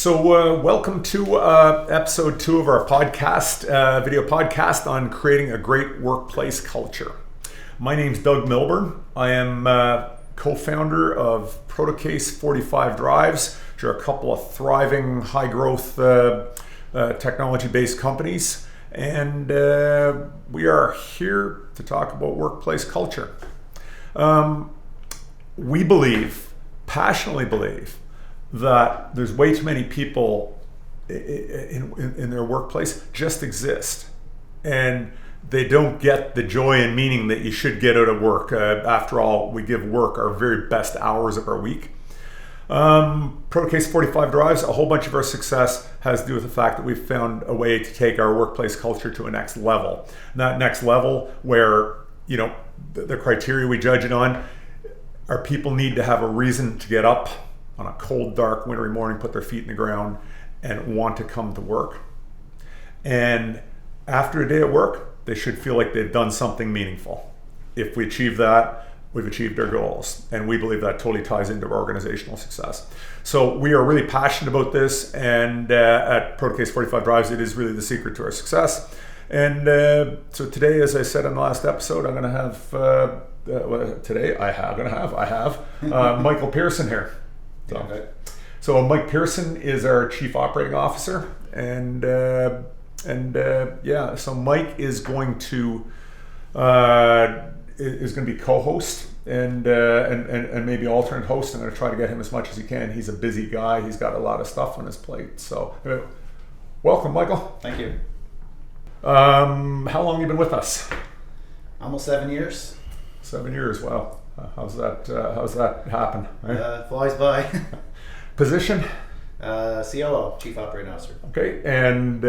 Welcome to episode 2 of our podcast, video podcast on creating a great workplace culture. My name's Doug Milburn. I am co-founder of Protocase 45 Drives, which are a couple of thriving, high-growth technology-based companies. And we are here to talk about workplace culture. We passionately believe, that there's way too many people in their workplace just exist, and they don't get the joy and meaning that you should get out of work. After all, we give work our very best hours of our week. Protocase 45 Drives, a whole bunch of our success has to do with the fact that we've found a way to take our workplace culture to a next level. And that next level where, the criteria we judge it on, our people need to have a reason to get up on a cold, dark, wintry morning, put their feet in the ground and want to come to work. And after a day at work, they should feel like they've done something meaningful. If we achieve that, we've achieved our goals. And we believe that totally ties into our organizational success. So we are really passionate about this. And at Protocase 45 Drives, it is really the secret to our success. And so today, as I said in the last episode, I'm going to have, I have Michael Pearson here. So Mike Pearson is our Chief Operating Officer, and so Mike is going to be co-host and maybe alternate host. I'm going to try to get him as much as he can. He's a busy guy. He's got a lot of stuff on his plate. So welcome, Michael. Thank you. How long have you been with us? Almost 7 years. 7 years. Wow. How's that happen? Right? Flies by. Position? COO, Chief Operating Officer. Okay, and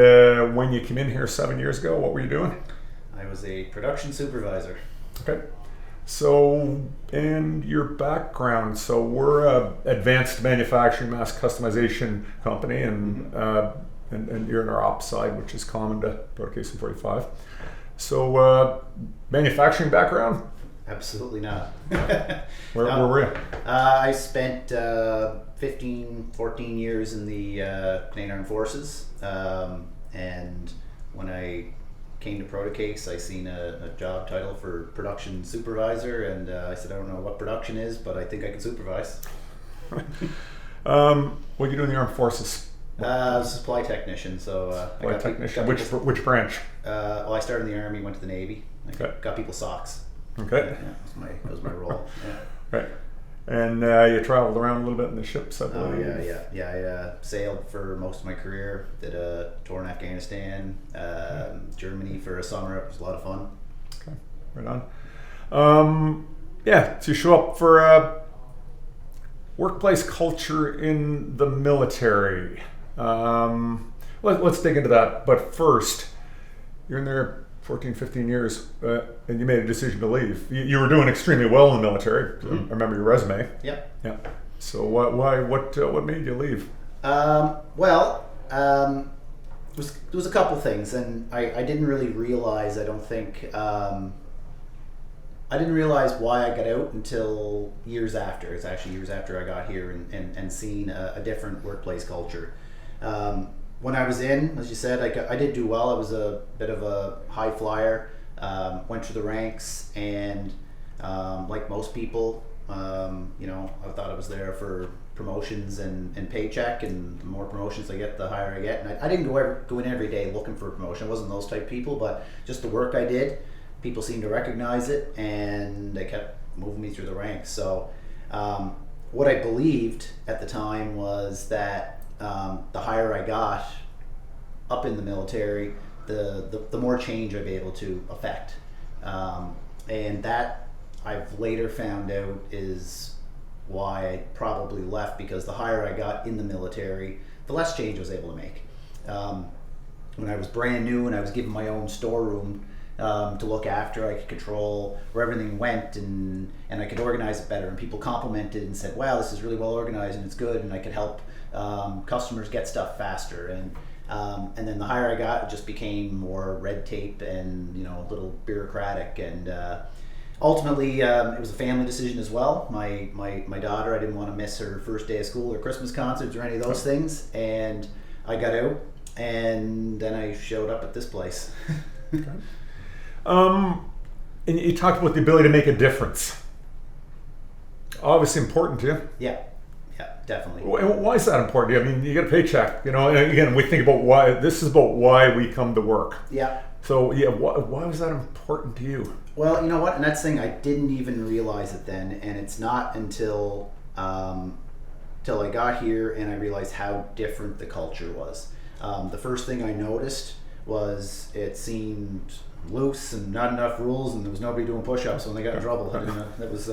when you came in here 7 years ago, what were you doing? I was a production supervisor. Okay, so, and your background, so we're a advanced manufacturing mass customization company, and you're in our ops side, which is common to Protocase 45. So, manufacturing background? Absolutely not. Where were you? I spent 14 years in the Canadian Armed Forces, and when I came to Protocase, I seen a job title for production supervisor, and I said, I don't know what production is, but I think I can supervise. What do you do in the Armed Forces? I was a supply technician, so supply technician. Which branch? Well, I started in the Army, went to the Navy. Got people socks. Okay. Yeah, that was my role. Yeah. Right. And you traveled around a little bit in the ships, I believe. Oh, yeah. I sailed for most of my career. Did a tour in Afghanistan, Germany for a summer. It was a lot of fun. Okay, right on. So you show up for workplace culture in the military. Let's dig into that. But first, you're in there 14, 15 years, and you made a decision to leave. You were doing extremely well in the military. Mm-hmm. I remember your resume. Yep. Yeah. So what made you leave? There was a couple things, and I didn't really realize. I don't think I didn't realize why I got out until years after. It's actually years after I got here and seen a different workplace culture. When I was in, as you said, I did do well. I was a bit of a high flyer, went through the ranks, and like most people, I thought I was there for promotions and paycheck, and the more promotions I get, the higher I get. And I didn't go in every day looking for a promotion. I wasn't those type of people, but just the work I did, people seemed to recognize it, and they kept moving me through the ranks. So what I believed at the time was that the higher I got up in the military, the more change I'd be able to affect. And that I've later found out is why I probably left, because the higher I got in the military, the less change I was able to make. When I was brand new and I was given my own storeroom to look after, I could control where everything went, and I could organize it better, and people complimented and said, wow, this is really well organized and it's good, and I could help customers get stuff faster. And then the higher I got, it just became more red tape and a little bureaucratic, and ultimately, it was a family decision as well. My daughter, I didn't want to miss her first day of school or Christmas concerts or any of those things, and I got out, and then I showed up at this place. Okay. And you talked about the ability to make a difference. Obviously important to you. Yeah, definitely. Why is that important to you? I mean, you get a paycheck, and again, we think about why. This is about why we come to work. Yeah. So yeah, why was that important to you? Well, you know what, and that's the thing, I didn't even realize it then, and it's not until till I got here and I realized how different the culture was. The first thing I noticed was it seemed loose and not enough rules, and there was nobody doing push-ups when they got in trouble. That was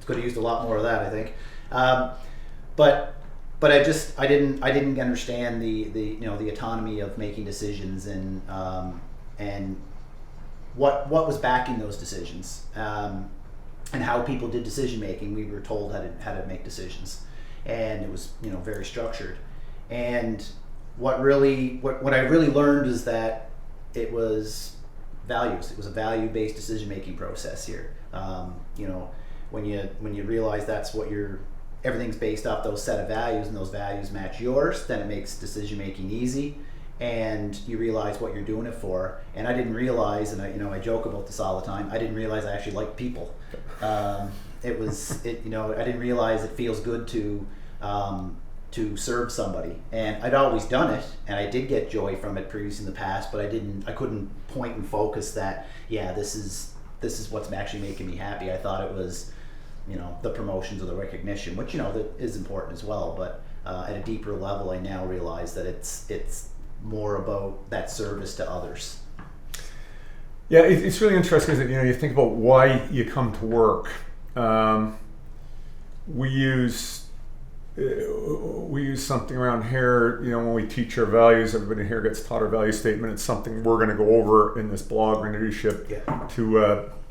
could have used a lot more of that, I think. But I didn't understand the autonomy of making decisions and what was backing those decisions, and how people did decision making. We were told how to make decisions, and it was very structured. And what I really learned is that it was values. It was a value-based decision-making process here. When you realize that's what everything's based off those set of values, and those values match yours, then it makes decision-making easy, and you realize what you're doing it for. And I didn't realize, and I joke about this all the time, I didn't realize I actually liked people. I didn't realize it feels good to serve somebody, and I'd always done it, and I did get joy from it previously in the past, but I couldn't point and focus that this is what's actually making me happy. I thought it was the promotions or the recognition, which that is important as well, but at a deeper level I now realize that it's more about that service to others. Yeah, it's really interesting that you think about why you come to work. We use something around here, when we teach our values. Everybody here gets taught our value statement. It's something we're going to go over in this blog. We're going to introduce you to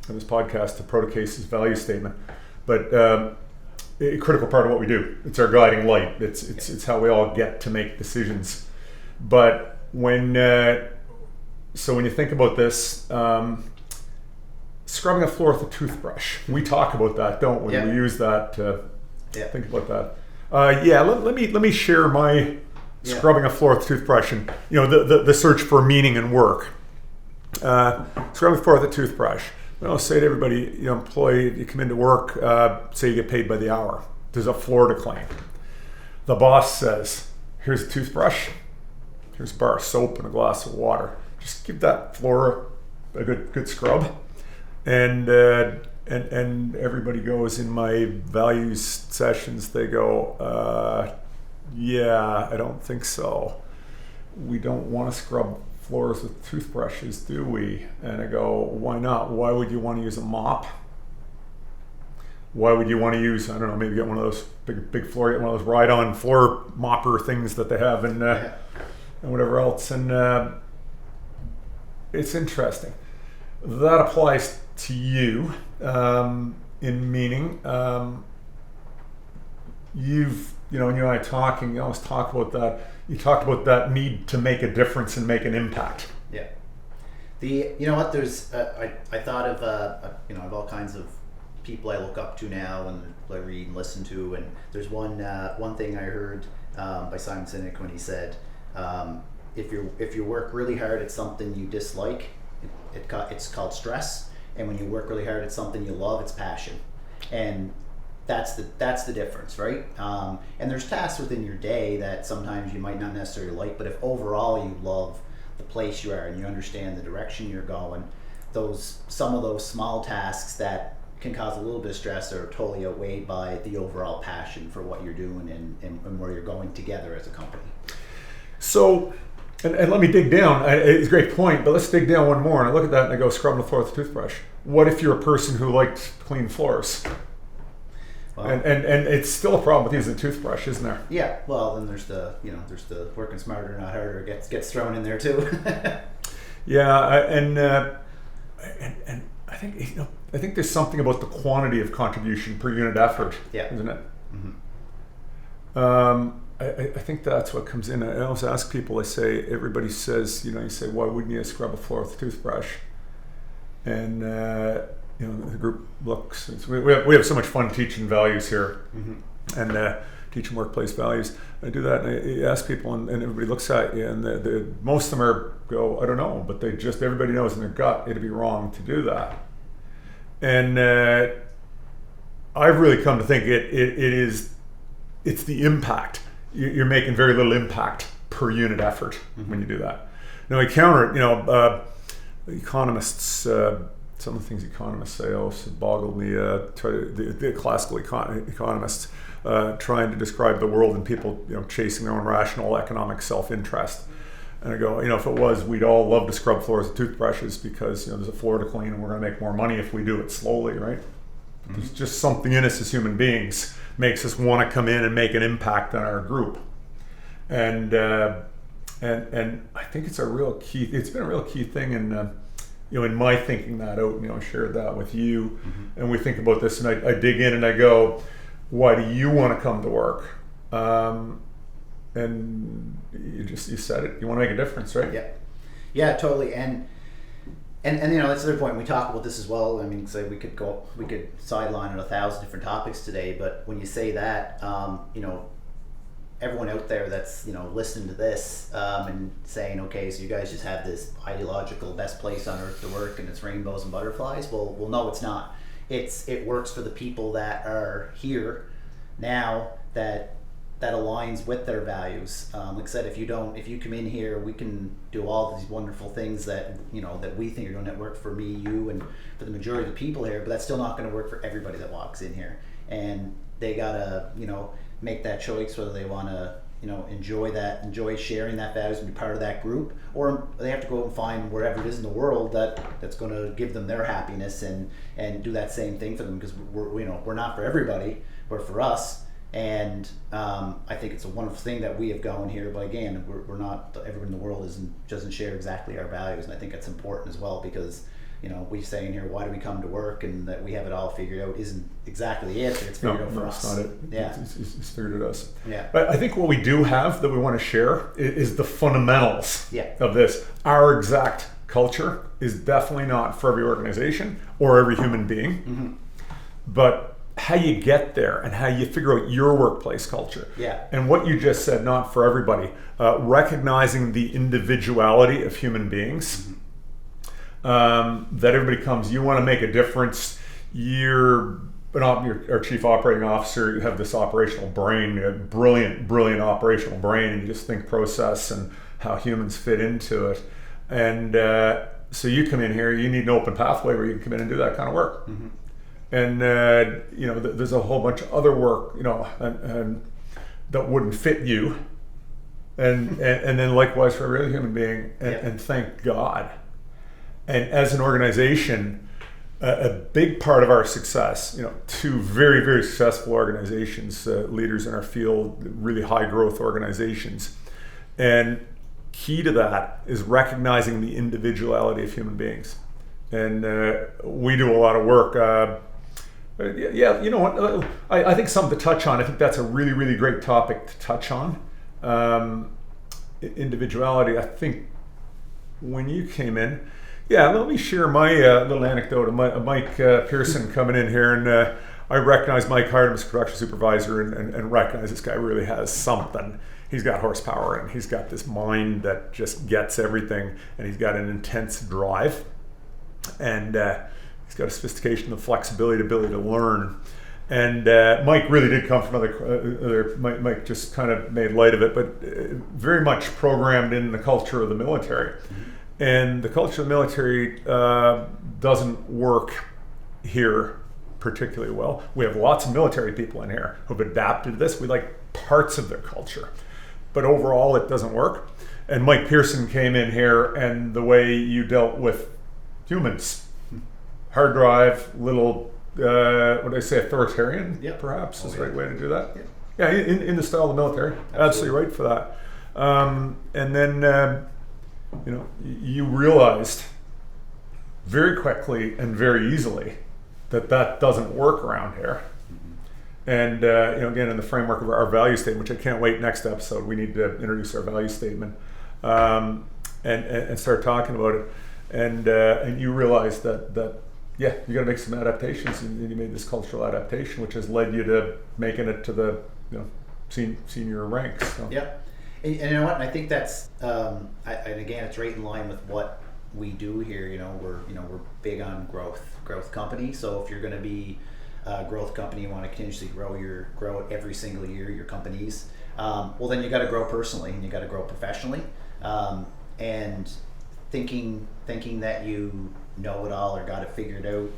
in this podcast to Protocase's value statement. But a critical part of what we do. It's our guiding light. It's how we all get to make decisions. But when you think about this, scrubbing a floor with a toothbrush, we talk about that, don't we? Yeah. We use that to think about that. Let me share my scrubbing a floor with a toothbrush and the search for meaning in work. Scrubbing the floor with a toothbrush. I'll say to everybody, employee, you come into work, say you get paid by the hour. There's a floor to clean. The boss says, here's a toothbrush, here's a bar of soap and a glass of water. Just give that floor a good scrub. And everybody goes, in my values sessions, they go, I don't think so. We don't want to scrub floors with toothbrushes, do we? And I go, why not? Why would you want to use a mop? Why would you want to use, I don't know, maybe get one of those big floor, get one of those ride-on floor mopper things that they have and whatever else. And it's interesting. That applies to you in meaning. You've, you and I talking, you always talk about that. You talked about that need to make a difference and make an impact. Yeah. There's, I thought of, of all kinds of people I look up to now and I read and listen to, and there's one thing I heard by Simon Sinek when he said, if you work really hard at something you dislike, it's called stress, and when you work really hard at something you love, it's passion. And that's the difference, right? And there's tasks within your day that sometimes you might not necessarily like, but if overall you love the place you are and you understand the direction you're going, some of those small tasks that can cause a little bit of stress are totally outweighed by the overall passion for what you're doing and where you're going together as a company. So, and let me dig down. It's a great point, but let's dig down one more. And I look at that and I go, scrubbing the floor with a toothbrush. What if you're a person who likes clean floors? Well, and it's still a problem with using a toothbrush, isn't there? Yeah. Well, then there's the working smarter, not harder gets thrown in there too. Yeah, and I think there's something about the quantity of contribution per unit effort, isn't it? Mm-hmm. I think that's what comes in. I always ask people, I say, everybody says, you say, why wouldn't you scrub a floor with a toothbrush? And, the group looks. We have so much fun teaching values here, and teaching workplace values. I do that, and I ask people, and everybody looks at you, and most of them go, I don't know, but everybody knows in their gut it'd be wrong to do that. And I've really come to think it's the impact. You're making very little impact per unit effort when you do that. Now I counter it, economists, some of the things economists say also boggled me, the classical economists trying to describe the world and people chasing their own rational economic self-interest. And I go, if it was, we'd all love to scrub floors with toothbrushes because there's a floor to clean and we're going to make more money if we do it slowly, right? There's just something in us as human beings makes us want to come in and make an impact on our group. And I think it's a real key. It's been a real key thing in my thinking that out. I shared that with you, and we think about this, and I dig in and I go, why do you want to come to work? And you said it. You want to make a difference, right? Yeah, totally. And that's the other point. We talk about this as well. I mean, so we could sideline on 1,000 different topics today. But when you say that, everyone out there that's listening to this and saying, okay, so you guys just have this ideological best place on earth to work and it's rainbows and butterflies. Well, no, it's not. It works for the people that are here now that aligns with their values. Like I said, if you come in here, we can do all these wonderful things that that we think are going to work for me, you, and for the majority of the people here. But that's still not going to work for everybody that walks in here, and they gotta make that choice whether they want to enjoy sharing that values and be part of that group, or they have to go and find wherever it is in the world that's going to give them their happiness and do that same thing for them, because we're not for everybody, we're for us. And I think it's a wonderful thing that we have going here, but again, we're not, everyone in the world doesn't share exactly our values, and I think that's important as well, because we say in here, why do we come to work, and that we have it all figured out isn't exactly the answer. It's figured out for us. No, it's not it. Yeah. It's figured out us. Yeah. But I think what we do have that we want to share is the fundamentals of this. Our exact culture is definitely not for every organization or every human being, but how you get there and how you figure out your workplace culture. Yeah. And what you just said, not for everybody, recognizing the individuality of human beings. That everybody comes, you want to make a difference, you're our chief operating officer, you have this operational brain, a brilliant operational brain, and you just think process and how humans fit into it. And so you come in here, you need an open pathway where you can come in and do that kind of work. And there's a whole bunch of other work and that wouldn't fit you, and then likewise for every other human being, and thank God. And as an organization, a big part of our success, two very, very successful organizations, leaders in our field, really high growth organizations. And key to that is recognizing the individuality of human beings. And we do a lot of work. I think something to touch on. I think that's a really, really great topic to touch on. Individuality. I think when you came in, let me share my little anecdote of Mike Pearson coming in here, and I recognize Mike, hired him as production supervisor, and recognize this guy really has something. He's got horsepower, and he's got this mind that just gets everything, and he's got an intense drive, and he's got a sophistication, the flexibility, ability to learn. And Mike really did come from other Mike just kind of made light of it, but very much programmed in the culture of the military. And the culture of the military doesn't work here particularly well. We have lots of military people in here who've adapted to this. We like parts of their culture, but overall it doesn't work. And Mike Pearson came in here, and the way you dealt with humans, hard drive, little, what do I say, authoritarian, perhaps is the right way to do that. Yeah, in the style of the military. Absolutely right for that. And then, you realized very quickly and very easily that doesn't work around here. And again, in the framework of our value statement, which I can't wait, next episode we need to introduce our value statement and start talking about it. And you realize that yeah, you got to make some adaptations, and you made this cultural adaptation, which has led you to making it to the senior ranks. So. Yeah, and you know what? And I think that's and again, it's right in line with what we do here. We're big on growth company. So if you're going to be a growth company, you want to continuously grow it every single year. Your companies, well, then you got to grow personally and you got to grow professionally, and thinking that you know it all or got it figured out,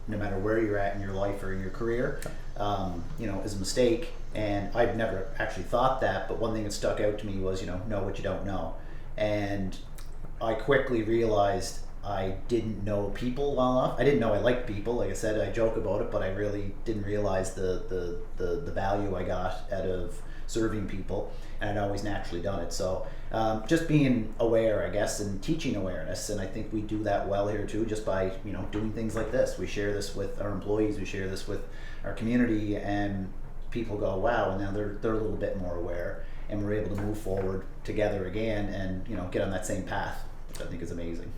no matter where you're at in your life or in your career, is a mistake. And I've never actually thought that, but one thing that stuck out to me was, know what you don't know. And I quickly realized I didn't know people well enough. I didn't know I liked people. Like I said, I joke about it, but I really didn't realize the value I got out of serving people, and I'd always naturally done it. So just being aware, I guess, and teaching awareness, and I think we do that well here too, just by doing things like this. We share this with our employees, we share this with our community, and people go, wow, and now they're a little bit more aware, and we're able to move forward together again and get on that same path, which I think is amazing.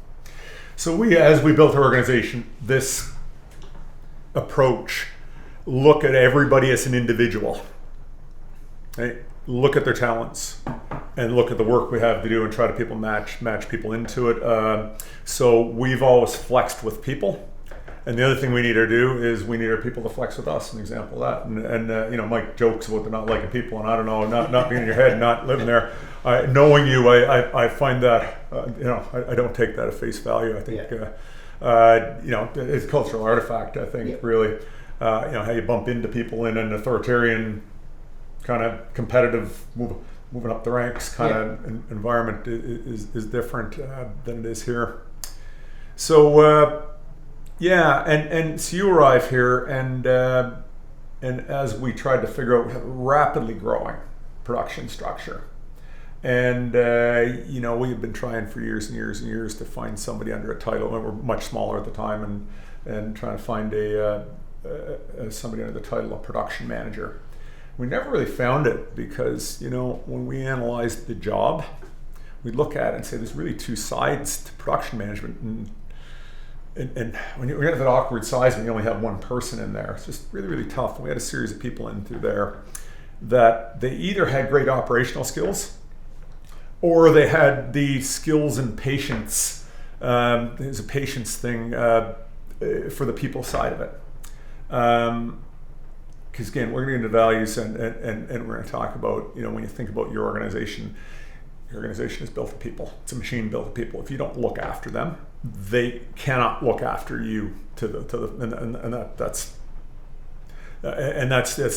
So as we built our organization, this approach, look at everybody as an individual, right? Look at their talents and look at the work we have to do and try to match people into it. So we've always flexed with people. And the other thing we need to do is we need our people to flex with us. An example of that. And Mike jokes about the not liking people, and I don't know, not being in your head, not living there. Knowing you, I find that I don't take that at face value. I think it's a cultural artifact. I think really, how you bump into people in an authoritarian kind of competitive moving up the ranks kind of environment is different than it is here. So. And so you arrive here, and as we tried to figure out rapidly growing production structure, and we had been trying for years and years and years to find somebody under a title, and we're much smaller at the time, and trying to find somebody under the title of production manager. We never really found it because when we analyzed the job, we look at it and say there's really two sides to production management. And when you're at that awkward size and you only have one person in there, it's just really, really tough. And we had a series of people in through there that they either had great operational skills or they had the skills and patience. There's a patience thing for the people side of it. Because again, we're going to get into values and we're going to talk about, when you think about your organization is built of people. It's a machine built of people. If you don't look after them, they cannot look after you that's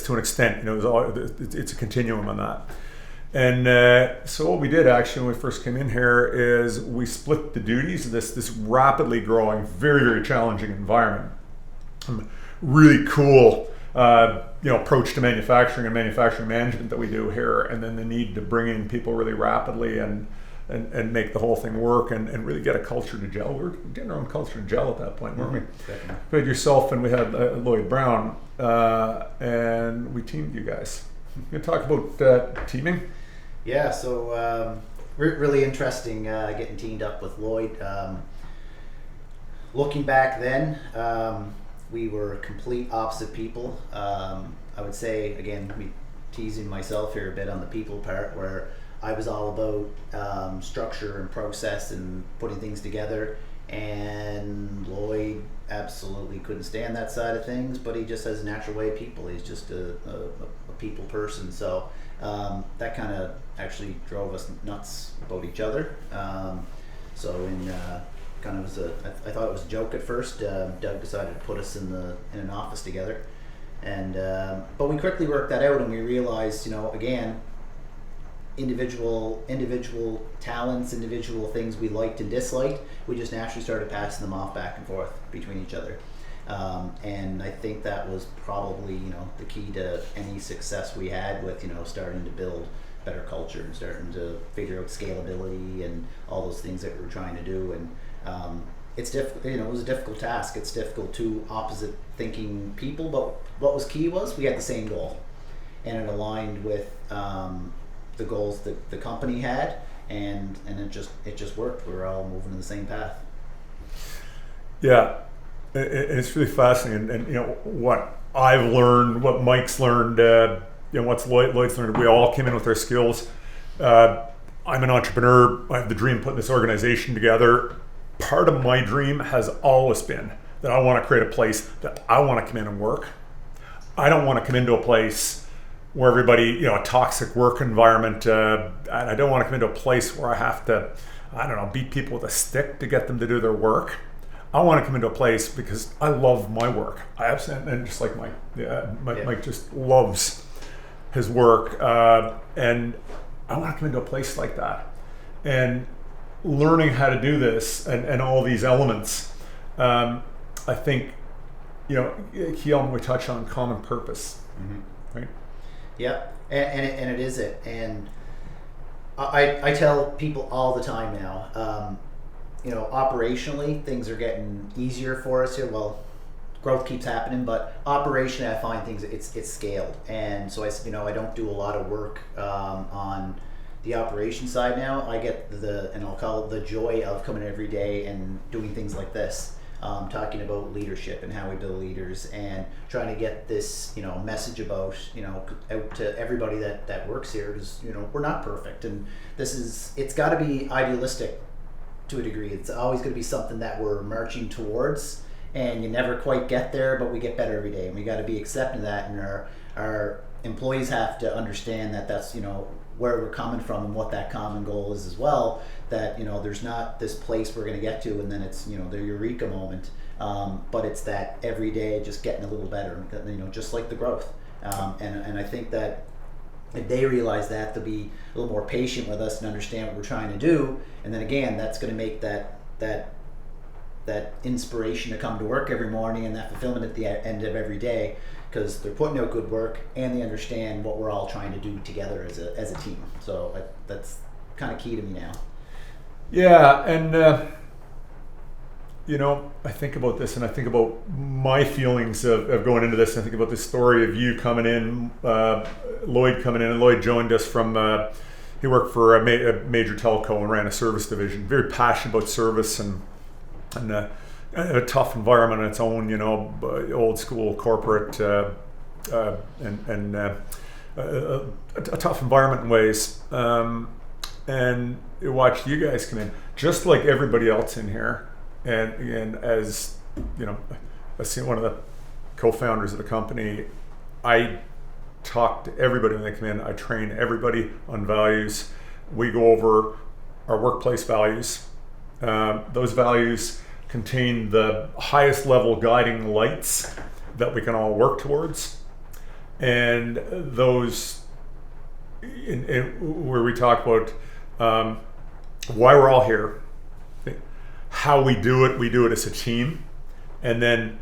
to an extent. It's a continuum on that. And so what we did actually when we first came in here is we split the duties of this rapidly growing, very, very challenging environment. Really cool approach to manufacturing and manufacturing management that we do here, and then the need to bring in people really rapidly and make the whole thing work and really get a culture to gel. We were getting our own culture to gel at that point, weren't we? Definitely. We had yourself and we had Lloyd Brown, and we teamed you guys. You can talk about teaming? Yeah, so really interesting getting teamed up with Lloyd. Looking back then, we were complete opposite people. I would say, again, me teasing myself here a bit on the people part, where I was all about structure and process and putting things together, and Lloyd absolutely couldn't stand that side of things, but he just has a natural way of people. He's just a people person. So that kind of actually drove us nuts about each other. So in kind of was I thought it was a joke at first. Doug decided to put us in an office together, and but we quickly worked that out, and we realized, again, individual talents, individual things we liked and disliked, we just naturally started passing them off back and forth between each other. And I think that was probably the key to any success we had with starting to build better culture and starting to figure out scalability and all those things that we were trying to do. And it's difficult. It was a difficult task. It's difficult to opposite thinking people, but what was key was we had the same goal, and it aligned with the goals that the company had, and it just worked. We were all moving in the same path. Yeah, it's really fascinating. And what I've learned, what Mike's learned, what's Lloyd's learned. We all came in with our skills. I'm an entrepreneur. I have the dream of putting this organization together. Part of my dream has always been that I want to create a place that I want to come in and work. I don't want to come into a place where everybody, a toxic work environment, and I don't want to come into a place where I have to, beat people with a stick to get them to do their work. I want to come into a place because I love my work. I absolutely, and just like Mike, Mike just loves his work, and I want to come into a place like that. And learning how to do this and all these elements, I think, key element we touch on common purpose, right? Yeah, and it is it. And I tell people all the time now, operationally things are getting easier for us here. Well, growth keeps happening, but operationally I find things it's scaled, and so I don't do a lot of work on the operation side now. I get and I'll call it the joy of coming every day and doing things like this. Talking about leadership and how we build leaders, and trying to get this message about out to everybody that works here, because we're not perfect, and it's got to be idealistic to a degree. It's always going to be something that we're marching towards, and you never quite get there, but we get better every day, and we got to be accepting that, and our employees have to understand that that's where we're coming from and what that common goal is as well. That there's not this place we're going to get to and then it's the eureka moment, but it's that every day just getting a little better, just like the growth, and I think that if they realize that, they'll be a little more patient with us and understand what we're trying to do, and then again that's going to make that inspiration to come to work every morning and that fulfillment at the end of every day, because they're putting out good work and they understand what we're all trying to do together as a team. So that's kind of key to me now. Yeah, and I think about this, and I think about my feelings of going into this. And I think about the story of you coming in, Lloyd coming in, and Lloyd joined us from. He worked for a major telco and ran a service division. Very passionate about service and a tough environment on its own. Old school corporate and a tough environment in ways. And you watched you guys come in, just like everybody else in here, and as as one of the co-founders of the company, I talk to everybody when they come in. I train everybody on values. We go over our workplace values. Those values contain the highest level guiding lights that we can all work towards, and those where we talk about why we're all here, how we do it as a team, and then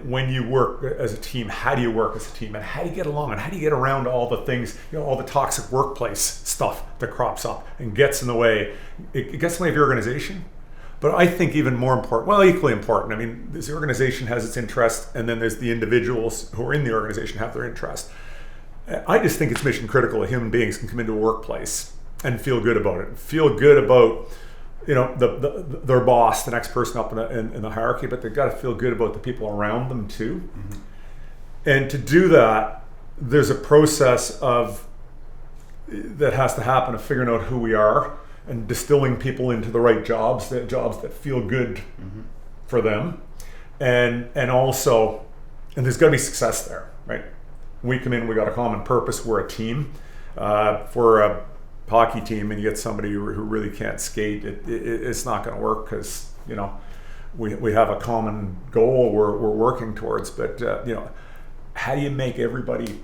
when you work as a team, how do you work as a team, and how do you get along, and how do you get around all the things, all the toxic workplace stuff that crops up and gets in the way. It gets in the way of your organization. But I think even more important, well, equally important, I mean, this organization has its interest, and then there's the individuals who are in the organization have their interest. I just think it's mission critical that human beings can come into a workplace and feel good about it, feel good about their boss, the next person up in the hierarchy, but they've got to feel good about the people around them too. Mm-hmm. And to do that, there's a process that has to happen of figuring out who we are and distilling people into the right jobs that feel good for them, and also, and there's got to be success there, right? We come in, we got a common purpose. We're a team. For a hockey team, and you get somebody who really can't skate, it's not going to work because we have a common goal we're working towards. But how do you make everybody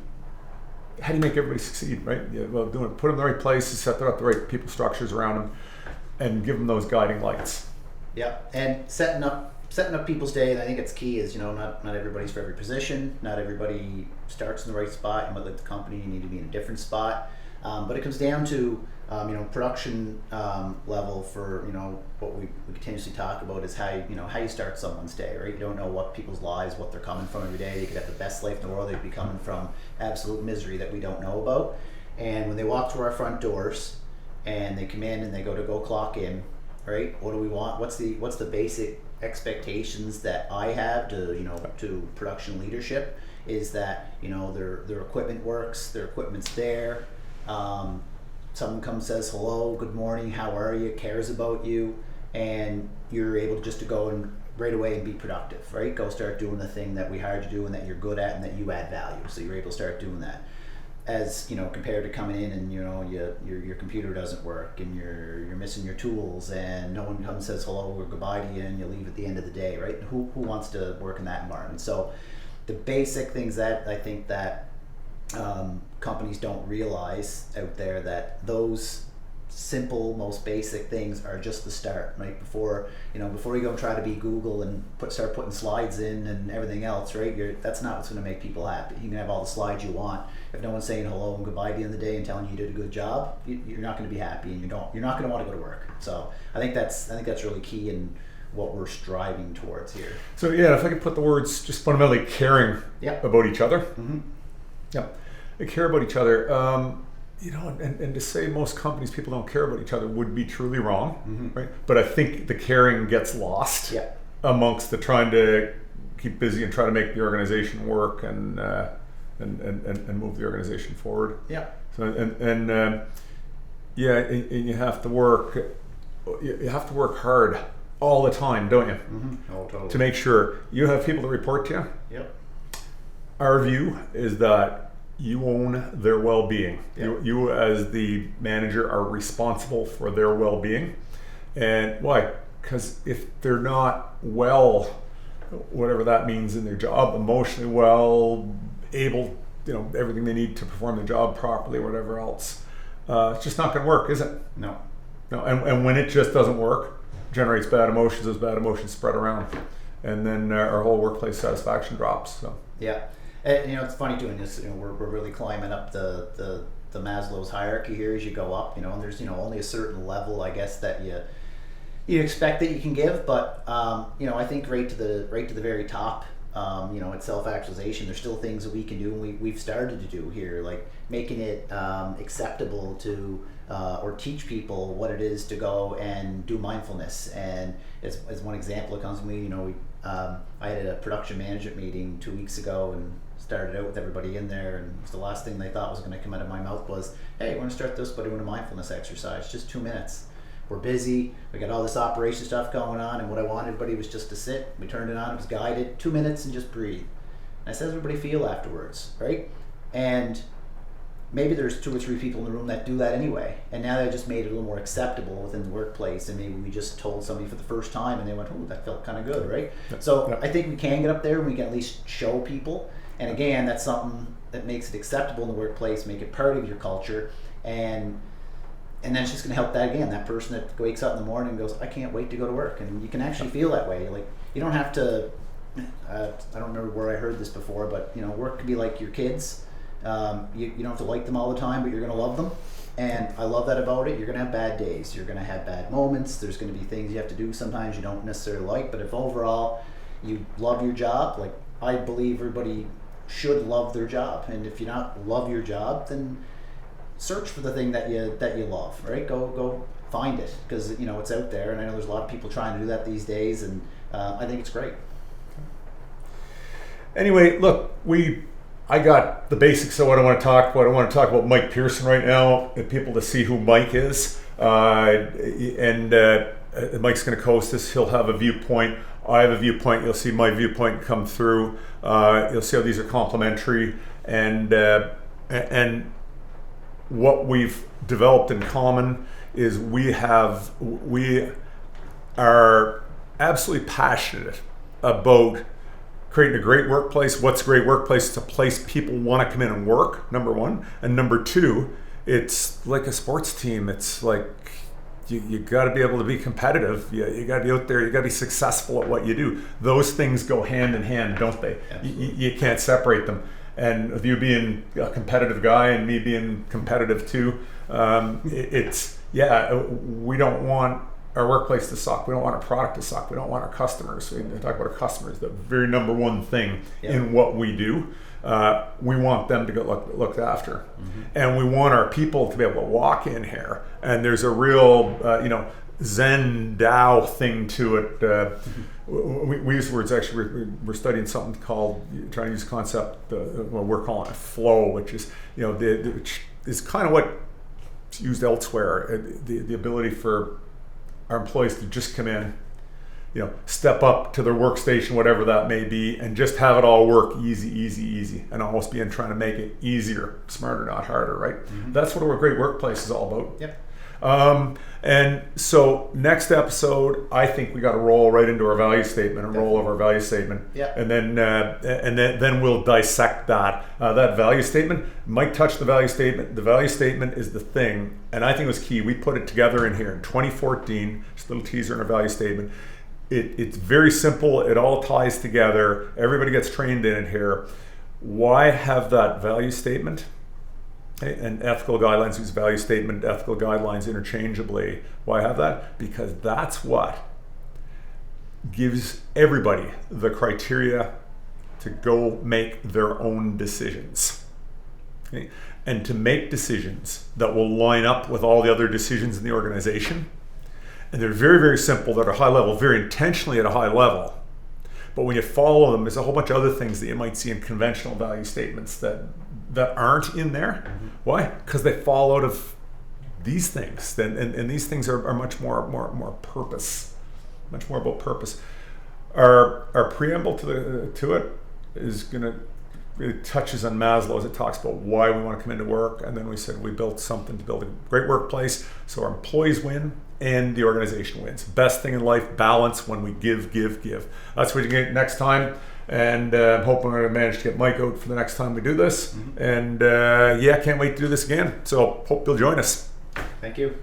succeed, right? Well, put them in the right places, set up the right people structures around them, and give them those guiding lights. Yeah, and setting up people's day, and I think it's key is not everybody's for every position, not everybody starts in the right spot, and with the company you need to be in a different spot, but it comes down to production level for what we continuously talk about is how you start someone's day, right? You don't know what people's lives, what they're coming from every day. They could have the best life in the world, they could be coming from absolute misery that we don't know about, and when they walk through our front doors and they come in and they go clock in, right? What do we want? What's the basic expectations that I have to production leadership? Is that their equipment works, their equipment's there. Someone comes, says hello, good morning, how are you, cares about you, and you're able just to go and right away and be productive, right? Go start doing the thing that we hired you to do and that you're good at and that you add value. So you're able to start doing that. As compared to coming in and your computer doesn't work and you're missing your tools and no one comes and says hello or goodbye to you and you leave at the end of the day, right? Who wants to work in that environment? So the basic things that I think that companies don't realize out there, that those simple, most basic things are just the start, right? Before you go and try to be Google and start putting slides in and everything else, right? That's not what's going to make people happy. You can have all the slides you want. If no one's saying hello and goodbye at the end of the day and telling you did a good job, you're not going to be happy, and you're not going to want to go to work. So I think that's really key in what we're striving towards here. So yeah, if I could put the words, just fundamentally caring about each other. Mm-hmm. Yeah, they care about each other. And to say most companies, people don't care about each other would be truly wrong, mm-hmm. right? But I think the caring gets lost amongst the trying to keep busy and try to make the organization work and move the organization forward. Yeah. So and you have to work. You have to work hard all the time, don't you? Mm-hmm. Oh, totally. To make sure you have people that report to you. Yep. Our view is that you own their well-being. Yep. You as the manager are responsible for their well-being. And why? Because if they're not well, whatever that means in their job, emotionally well, able, everything they need to perform the job properly, whatever else, it's just not going to work, is it? No. And when it just doesn't work, generates bad emotions, those bad emotions spread around, and then our whole workplace satisfaction drops. So yeah, and it's funny doing this. We're really climbing up the Maslow's hierarchy here as you go up. And there's only a certain level, I guess, that you expect that you can give, but I think right to the very top. It's self-actualization. There's still things that we can do, and we've started to do here, like making it acceptable to or teach people what it is to go and do mindfulness. And as one example that comes to me, I had a production management meeting 2 weeks ago and started out with everybody in there, and the last thing they thought was going to come out of my mouth was, hey, we're going to start this by doing a mindfulness exercise, just 2 minutes. We're busy, we got all this operation stuff going on, and what I wanted everybody was just to sit. We turned it on, it was guided, 2 minutes, and just breathe. And I said, everybody feel afterwards, right? And maybe there's 2 or 3 people in the room that do that anyway, and now they just made it a little more acceptable within the workplace, and maybe we just told somebody for the first time and they went, oh, that felt kind of good, right? So I think we can get up there and we can at least show people, and again, that's something that makes it acceptable in the workplace, make it part of your culture, and then it's just going to help that person that wakes up in the morning and goes, I can't wait to go to work. And you can actually feel that way. Like, you don't have to, I don't remember where I heard this before, but work could be like your kids. You don't have to like them all the time, but you're going to love them. And I love that about it. You're going to have bad days. You're going to have bad moments. There's going to be things you have to do sometimes you don't necessarily like. But if overall you love your job, like I believe everybody should love their job. And if you not love your job, then search for the thing that you love, right? Go find it, because it's out there, and I know there's a lot of people trying to do that these days, and I think it's great. Anyway, look, I got the basics of what I want to talk about. I want to talk about Mike Pearson right now, and people to see who Mike is, and Mike's going to co-host this. He'll have a viewpoint. I have a viewpoint. You'll see my viewpoint come through. You'll see how these are complementary, and what we've developed in common is we are absolutely passionate about creating a great workplace. What's a great workplace? It's a place people want to come in and work, number one. And number two, it's like a sports team. It's like you got to be able to be competitive. You got to be out there. You got to be successful at what you do. Those things go hand in hand, don't they? You can't separate them. And with you being a competitive guy and me being competitive too, we don't want our workplace to suck. We don't want our product to suck. We don't want our customers. We talk about our customers, the very number one thing in what we do. We want them to get looked after. Mm-hmm. And we want our people to be able to walk in here. And there's a real, Zen Tao thing to it. We use words, actually, we're studying something called, trying to use a concept, well, we're calling it flow, which is, which is kind of what's used elsewhere, the ability for our employees to just come in, step up to their workstation, whatever that may be, and just have it all work easy, and almost be in trying to make it easier, smarter, not harder, right? Mm-hmm. That's what a great workplace is all about. Yep. And so next episode, I think we got to roll right into our value statement and roll over our value statement. Yeah. And then we'll dissect that. That value statement, Mike touched the value statement. The value statement is the thing, and I think it was key. We put it together in here in 2014, just a little teaser in our value statement. It's very simple. It all ties together. Everybody gets trained in it here. Why have that value statement? And ethical guidelines, use value statement, ethical guidelines interchangeably. Why have that? Because that's what gives everybody the criteria to go make their own decisions. Okay? And to make decisions that will line up with all the other decisions in the organization. And they're very, very simple, that are high level, very intentionally at a high level. But when you follow them, there's a whole bunch of other things that you might see in conventional value statements that aren't in there. Mm-hmm. Why? Because they fall out of these things. And these things are much more purpose, much more about purpose. Our preamble to it is it touches on Maslow as it talks about why we want to come into work. And then we said we built something to build a great workplace so our employees win and the organization wins. Best thing in life, balance when we give. That's what you get next time. And I'm hoping we're going to manage to get Mike out for the next time we do this. Mm-hmm. And can't wait to do this again. So hope you'll join us. Thank you.